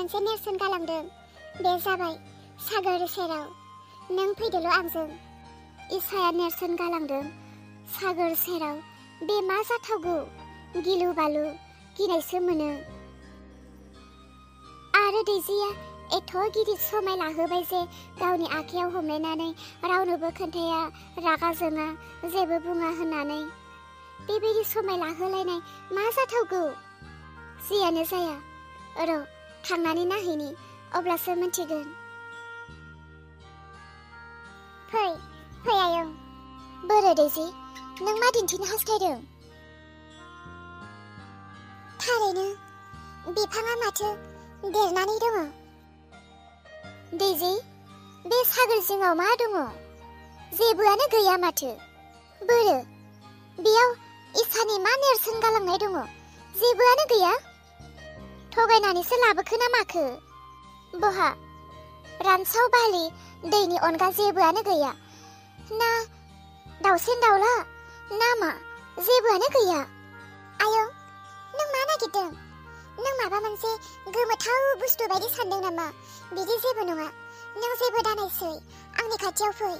मोनसे नेरसोन गालांदों। बे जाबाय सागोर सेराव। नों फैदोल' आंजों। ईसाया नेरसोन गालांदों सागोर सेराव। बे मा जाथावगौ? गिलु बालु गिनायसो मोनो। आरो दैजिया एथ' गिदिर समाय लाहोबाय जे गावनि आखायाव हमलायनानै रावनोबो खोन्थाया, रागा जोङा, जेबो बुङा होननानै। बेबायदि समाय लाहोलायनाय मा जाथावगौ? जियानो जाया, र' थांनानै नायहैनि, अब्लासो मिन्थिगोन। फै आयं। बोरो दैजि, नों मा दिन्थिनो हास्थायदों? थारैनो बिफाङा माथो देरनानै दङ। दैजि, बे सागोर जिङाव मा दङ? जेबोआनो गैया माथो। बोरो, बेयाव ईसानि मा नेरसोन गालांनाय दङ? जेबोआनो गैया। थगायनानैसो लाबोखो ना माखो? बहा? रानसाव बालि दैनि अनगा जेबोआनो गैया। ना दाउसेन दाउला ना मा? जेबोआनो गैया। आयं, नों मा नागिरदों? नों माबा मोनसे गोमोथाव बुस्थु बायदि सानदों नामा? बिदि जेबो नङा। नों जेबो दानायसै, आंनि खाथियाव फै।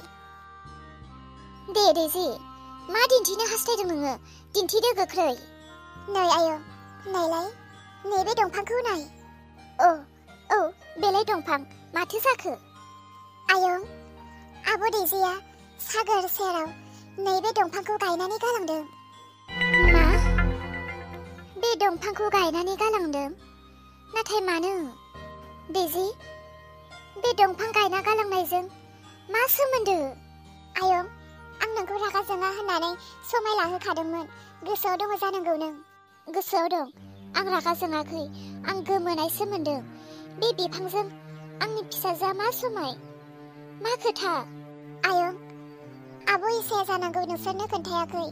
दे दैजि, मा दिन्थिनो हास्थायदों नोङो? दिन्थिदो गोख्रै। नै आयं, नायलाय, नैबे दंफांखौ नाय। औ, बेलाय दंफां, माथो जाखो? आयं, आब' दैजिया सागोर सेराव नैबे दंफांखौ गायनानै गालांदों। मा? बे दंफांखौ गायनानै गालांदों? नाथाय मानो? दैजि, बे दंफां गायना गालांनायजों मा सोमोन्दो? आयं, आं नोंखौ रागा जोङा होननानै समाय लाहोखादोंमोन। गोसोआव दङ जानांगौ नों। गोसोआव दं। आं रागा जोङाखै, आं गोमोनायसो मोनदों। बे बिफांजों आंनि फिसाजोआ मा समाय? मा खोथा? आयं, आब' ईसाया जानांगौ नोंसोरनो खोन्थायाखै।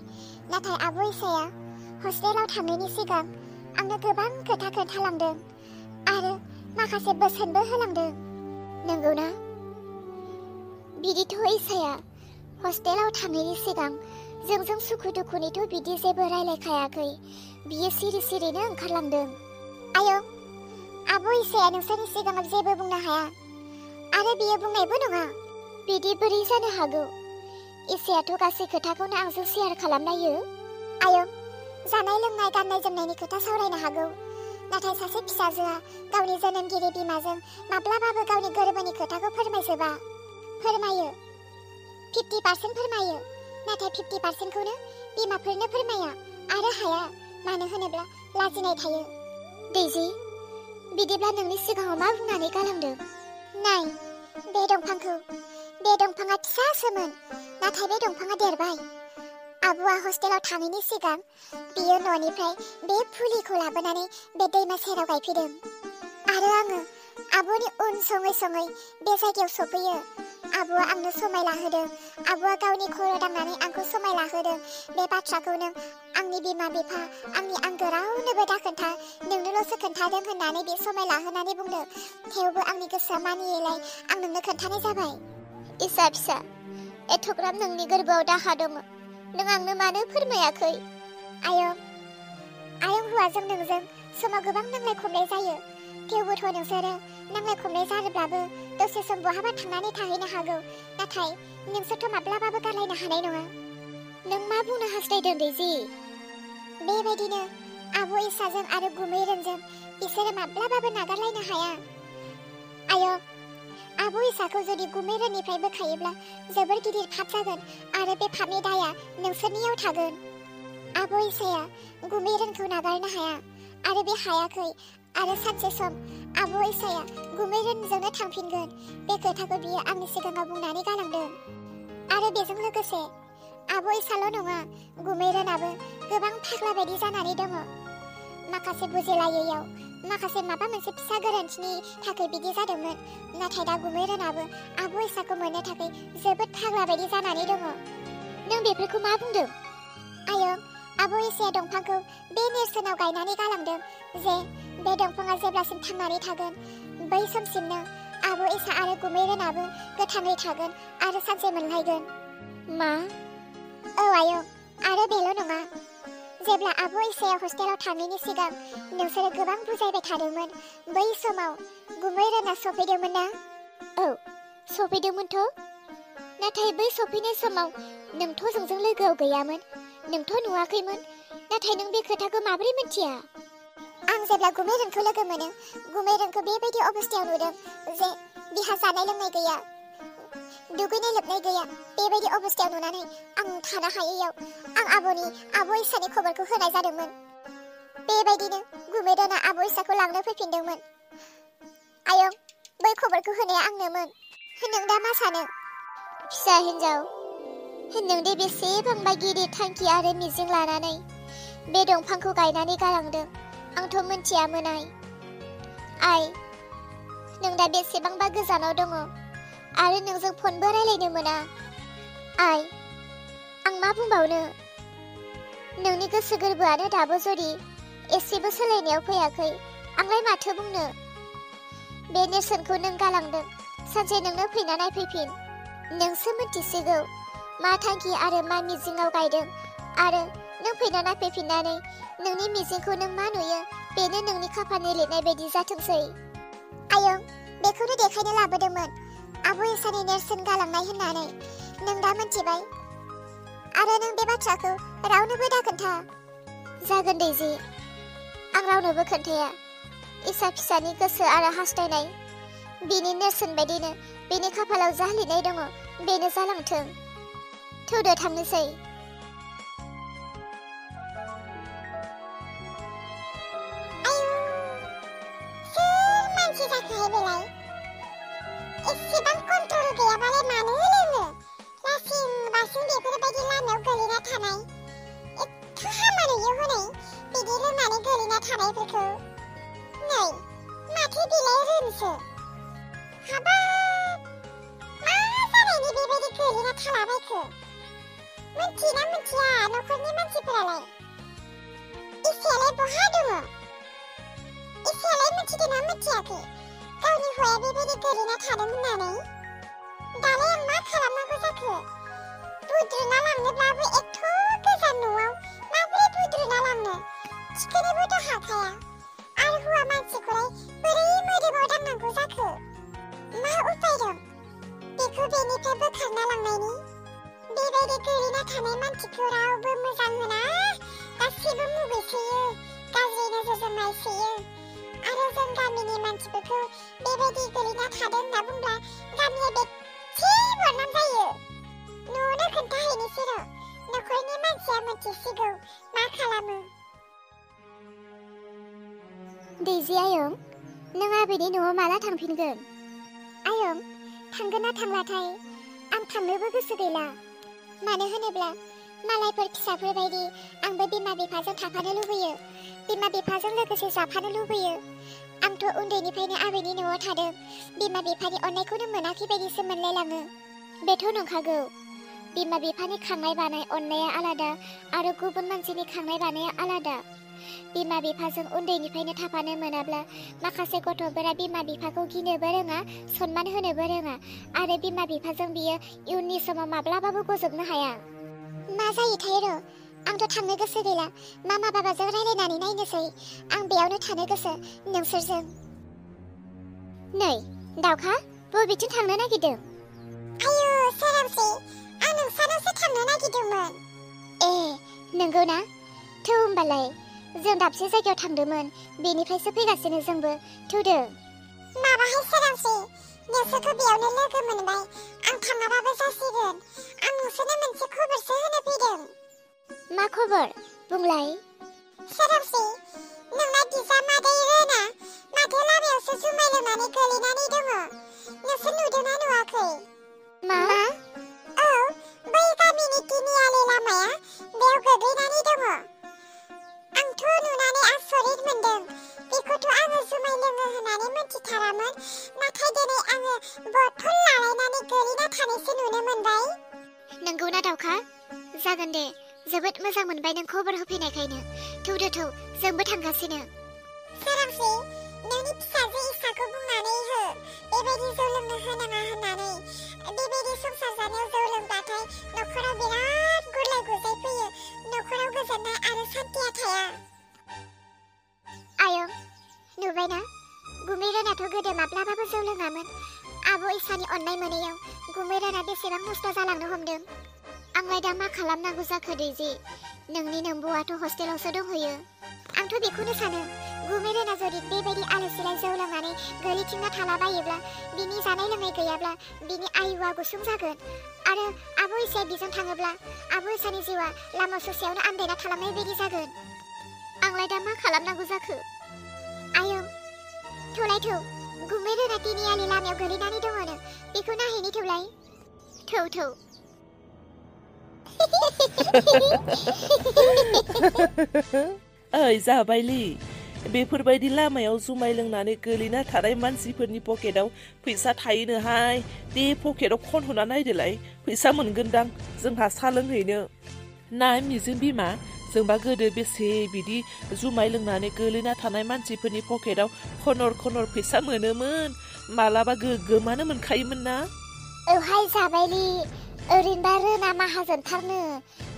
नाथाय आब' ईसाया हस्टेलाव थांनायनि सिगां आंनो गोबां खोथा खोन्थालांदों आरो माखासे बोसोनबो होलांदों। नंगौना? बिदिथ' ईसाया हस्टेलाव थांनायनि सिगां जोंजों सुखु दुखुनिथ' बिदि जेबो रायलायखायाखै। बियो सिरि सिरिनो ओंखारलांदों। आयं, आब' ईसाया नोंसोरनि सिगाङाव जेबो बुंनो हाया आरो बियो बुंनायबो नङा। बिदि बोरै जानो हागौ? ईसायाथ' गासै खोथाखौनो आंजों शेयार खालामलायो। आयं, जानाय लोंनाय गाननाय जोमनायनि खोथा सावरायनो हागौ, नाथाय सासे फिसाजोआ गावनि जोनोमगिरि बिमाजों माब्लाबाबो गावनि गोरबोनि खोथाखौ फोरमायजोबा। फोरमायो, 50% फोरमायो, नाथाय 50%खौनो बिमाफोरनो फोरमाया आरो हाया। मानो होनोब्ला लाजिनाय थायो। दैजि, बिदिब्ला नोंनि सिगाङाव मा बुंनानै गालांदों? नाय, बे दंफांखौ। बे दंफाङा फिसासोमोन, नाथाय बे दंफाङा देरबाय। आब'आ हस्टेलाव थाङैनि सिगां बियो न'निफ्राय बे फुलिखौ लाबोनानै बे दैमा सेराव गायफैदों। आरो आङो आब'नि उन सङै सङै बे जायगायाव सफैयो। आब'आ आंनो समाय लाहोदों। आब'आ गावनि खर' दांनानै आंखौ समाय लाहोदों। बे बाथ्राखौ नों आंनि बिमा बिफा, आंनि आंगो रावनोबो दाखोन्था, नोंनोल'सो खोन्थादों होननानै बे समाय लाहोनानै बुंदों। थेवबो आंनि गोसोआ मानियैलाय आं नोंनो खोन्थानाय जाबाय। इसा फिसा, एथ'ग्राब नोंनि गोरबोआव दाहा दङ, नों आंनो मानो फोरमायाखै? आयं हौवाजों नोंजों समाव गोबां नांलाय खमलाय जायो। थेवबोथ' नोंसोरो नांलाय खमलाय जायोब्लाबो दसे सम बहाबा थांनानै थाहैनो हागौ। नाथाय नोंसोरथ' माब्लाबाबो गारलायनो हानाय नङा। नों मा बुंनो हास्थायदों दैजि? बेबायदिनो आब' ईसाजों आरो गुमैरोनजों बिसोरो माब्लाबाबो नागारलायनो हाया। आयं, आब' ईसाखौ जुदि गुमैरोननिफ्राय बोखायोब्ला जोबोर गिदिर पाप जागोन आरो बे पापनि दाया नोंसोरनियाव थागोन। आब' ईसाया गुमैरोनखौ नागारनो हाया आरो बे हायाखै आरो सानसे सम आब' ईसाया गुमैरोनजोंनो थांफिनगोन। बे खोथाखौ बियो आंनि सिगाङाव बुंनानै गालांदों। आरो बेजों लोगोसे आब' ईसाल' नङा, गुमैरोनाबो गोबां फाग्ला बायदि जानानै दङ। माखासे बुजिलायैयाव, माखासे माबा मोनसे फिसा गोरोन्थिनि थाखाय बिदि जादोंमोन। नाथाय दा गुमैरोनाबो आब' ईसाखौ मोननो थाखाय जोबोद फाग्ला बायदि जानानै दङ। नों बेफोरखौ मा बुंदों? आयं, आब' ईसाया दंफांखौ बे नेरसोनाव गायनानै गालांदों जे बे दंफाङा जेब्लासिम थांनानै थागोन, बै समसिमनो आब' ईसा आरो गुमैरोनाबो गोथाङै थागोन आरो सानसे मोनलायगोन। मा? औ आयं, आरो बेल' नङा। जेब्ला आब' ईसाया हस्टेलाव थांनायनि सिगां नोंसोरो गोबां बुजायबाय थादोंमोन, बै समाव गुमैराना सफैदोंमोन ना? औ सफैदोंमोनथ'। नाथाय बै सफैनाय समाव नोंथ' जोंजों लोगोआव गैयामोन, नोंथ' नुवाखैमोन। नाथाय नों बे खोथाखौ माबोरै मिथिया? आं जेब्ला गुमैरोनखौ लोगो मोनो, गुमैरोनखौ बेबायदि अबस्थायाव नुदों जे बिहा जानाय लोंनाय गैया, दुगैनाय लोबनाय गैया। बेबायदि अबस्थायाव नुनानै आं थानो हायैयाव आं आब' इसानि खबरखौ होनाय जादोंमोन। बेबायदिनो गुमैरोना आब' इसाखौ लांनो फैफिनदोंमोन। आयं, बै खबरखौ होनाया आंनोमोन। नों दा मा सानो? फिसा हिन्जाव, नों दे बेसेबांबा गिदिर थांखि आरो मिजिं लानानै बे दंफांखौ गायनानै गालांदों, आंथ' मिन्थियामोन आइ। नों दा बेसेबांबा गोजानाव दङ आरो नोंजों फनबो रायलायनो मोना। आइ, आं मा बुंबावनो? नोंनि गोसो गोरबोआनो दाबो जुदि एसेबो सोलायनायाव फैयाखै, आंलाय माथो बुंनो? बे नेरसोनखौ नों गालांदों, सानसे नोंनो फैना नायफैफिन। नोंसो मिन्थिसिगौ मा थांखि आरो मा मिजिङाव गायदों। आरो नों फैना नायफैफिननानै नोंनि मिजिंखौ नों मा नुयो बेनो नोंनि खाफालनि लिरनाय बायदि जाथोंसै। आयं, बेखौनो देखायनो लाबोदोंमोन, आब' इसानि नेरसोन गालांनाय होननानै। नों दा मिन्थिबाय। आरो नों बे बाथ्राखौ रावनोबो दाखोन्था। जागोन दैजि, आं रावनोबो खोन्थाया। इसा फिसानि गोसो आरो हास्थायनाय, बिनि नेरसोन बायदिनो बेनि खाफालाव जा लिरनाय दङ बेनो जालांथों। थौदो थांनोसै। सोर मानसि जाखोहाय बेलाय? एसेबां कन्ट्रल गैयाबालाय मानो लोङो? लासिं बासिं बेफोरबायदि लामायाव गोलैना थानाय। एथ' हामा नुयो हनै बिदि लोंनानै गोलैना थानायफोरखौ। नै, माथो बिलाय रोनसो। हाबाब, मा जानायनि बेबायदि गोलैना थालाबायखो? मिन्थियोना मिन्थिया न'खरनि मानसिफोरालाय? इसायालाय बहा दङ? इसायालाय मिथिदोंना मिथियाखै गावनि हौवाया बेबायदि गोलैना थादों होननानै? दालाय आं मा खालामनांगौ जाखो? बुद्रुना लांनोब्लाबो एथ' गोजान न'आव माबोरै बुद्रुना लांनो? थिखोनोबोथ' हाखाया। आरो हौवा मानसिखौलाय बोरै मोदोमाव दांनांगौ जाखो? मा उपाय दं बेखौ बेनिफ्राय बोखारना लांनायनि? बेबायदि गोलैना थानाय मानसिखौ रावबो मोजां होना, गासैबो मुगैसोयो, गाज्रि नोजोरजों नायसोयो। आरो जों गामिनि मानसिफोरखौ बेबायदि गोलैना थादों होनना बुंब्ला गामिया बेसे बदनाम जायो। न'आवनो खोन्थाहैनोसै र', न'खरनि मानसिया मिथिसिगौ मा खालामो। दैजि आयं, नों आबैनि न'आव माला थांफिनगोन? आयं, थांगोन ना थांलाथाय आं थांनोबो गोसो गैला। मानो होनोब्ला मालायफोर फिसाफोर बायदि आंबो बिमा बिफाजों थाफानो लुबैयो, बिमा बिफाजों लोगोसे जाफानो लुबैयो। आंथ' उन्दैनिफ्रायनो आबैनि न'आव थादों, बिमा बिफानि अननायखौनो मोनाखै बायदिसो मोनलायलाङो। बेथ' नंखागौ। बिमा बिफानि खांनाय बानाय अननाया आलादा आरो गुबुन मानसिनि खांनाय बानाया आलादा। बिमा बिफाजों उन्दैनिफ्रायनो थाफानो मोनाब्ला माखासे गथ'फोरा बिमा बिफाखौ गिनोबो रोङा, सनमान होनोबो रोङा आरो बिमा बिफाजों बियो इयुननि समाव माब्लाबाबो गजबनो हाया। मा जायोथाय र', आंथ' थांनो गोसो गैला। मामा बाबाजों रायलायनानै नायनोसै। आं बेयावनो थानो गोसो नोंसोरजों। नै दावखा, बबेथिं थांनो नागिरदों? आयु सोरांसि, आं नोंसानावसो थांनो नागिरदोंमोन। ए, नंगौ ना? थौ होमबालाय, जों दाबसे जायगायाव थांदोंमोन, बेनिफ्रायसो फैगासिनो जोंबो। थौदो। माबाहाय सोरांसि, नोंसोरखौ बेयावनो लोगो मोनबाय। आं थाङाबाबो जासिगोन। आं नोंसोरनो मोनसे खबरसो होनो फैदों। मा खबर? बुंलाय। सोरांसि, नोंना बिजामादै रोना माथो लामायावसो जुमाय लोंनानै गोलैनानै दङ। नोंसोर नुदोंना नुवाखै? मा? औ, बै गामिनि तिनिआलि लामाया, बेयाव गोग्लैनानै दङ। आंथ' नुनानै आसरित मोनदों। बेखौथ' आङो जुमाय लोङो होननानै मिथिथारामोन, नाथाय दिनै आङो बथल लालायनानै गोलैना थानायसो नुनो मोनबाय। नंगौना दावखा? जागोन दे, जोबोद मोजां मोनबाय नों खबर होफैनायखायनो। थौदो थौ, जोंबो थांगासिनो। सोरांसि, नोंनि फिसाजो इसाखौ बुंनानै हो बेबायदि जौ लोंनो होनाङा होननानै। बेबायदि संसार जानायाव जौ लोंबाथाय न'खराव बिराद गुलाय गुजाय फैयो, न'खराव गोजोननाय आरो सान्थिया थाया। आयं, नुबायना? गुमैरोनाथ' गोदो गोदो माब्लाबाबो जौ लोङामोन। आब' इसानि अननाय मोनैयाव गुमैराना बेसेबां नस्थ' जालांनो हमदों। आंलाय दा मा खालामनांगौ जाखो दैजि? नोंनि नोम्बौआथ' हस्टेलावसो दंहैयो। आंथ' बेखौनो सानो, गुमैराना जुदि बेबायदि आलाय-सिलाय जौ लोंनानै गोलैथिंना थालाबायोब्ला, बिनि जानाय लोंनाय गैयाब्ला बिनि आयुआ गुसुं जागोन। आरो आब' इसाया बिजों थाङोब्ला आब' इसानि जिउआ लामा ससेयावनो आन्दायना थालांनाय बायदि जागोन। आंलाय दा मा खालामनांगौ जाखो? आयं, थौलाय थौ, गुमैराना तिनिआलि लामायाव गोलैनानै दङनो, बेखौ नायहैनि थौलाय। थौ। ओइ जाबायलि, बेफोरबायदि लामायाव जुमाय लोंनानै गोलैना थानाय मानसिफोरनि पकेटाव फैसा थायोनोहाय। दे पकेटाव खनहरना नायदोलाय, फैसा मोनगोनदां जोंहा सा लोंहैनो। नाय मिजिं बिमा, जोंबा गोदो बेसे बिदि जुमाय लोंनानै गोलैना थानाय मानसिफोरनि पकेटाव खनर फैसा मोनोमोन। मालाबा गोगोमानो मोनखायोमोन ना। औहाय जाबायलि, ओरैनोबा रोना माहाजोनथारनो।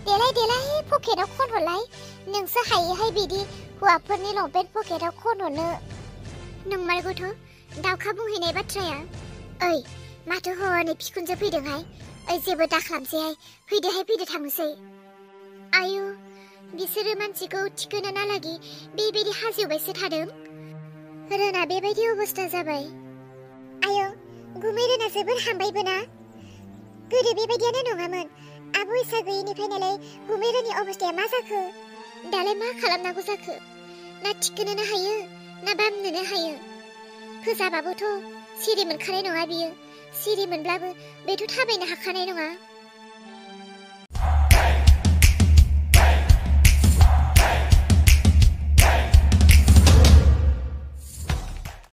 देलाय पकेटाव खनहरलाय। नोंसो हायोहाय बिदि हौवाफोरनि लंपेन्ट पकेटाव खनहरनो। नंमारगौथ' दावखा बुंहैनाय बाथ्राया। ओइ, माथो हनै बिखुनजो फैदोंहाय। ओइ, जेबो दाखालामसैहाय, फैदो थांनोसै। आयु, बिसोरो मानसिखौ थिखोनो नालागि बेबायदि हाजिवबायसो थादों। रोना बेबायदि अबस्था जाबाय। आयं, गुमै रोना जोबोर हामबायबो ना। गोदो बेबायदियानो नङामोन। आब' इसा गैयिनिफ्रायनोलाय गुमैरानि अबस्थाया मा जाखो? दालाय मा खालामनांगौ जाखो? ना थिखोनोनो हायो ना बामनोनो हायो? फोजाबाबोथ' सिरि मोनखानाय नङा बियो। सिरि मोनब्लाबो बेथ' थाबायनो हाखानाय नङा।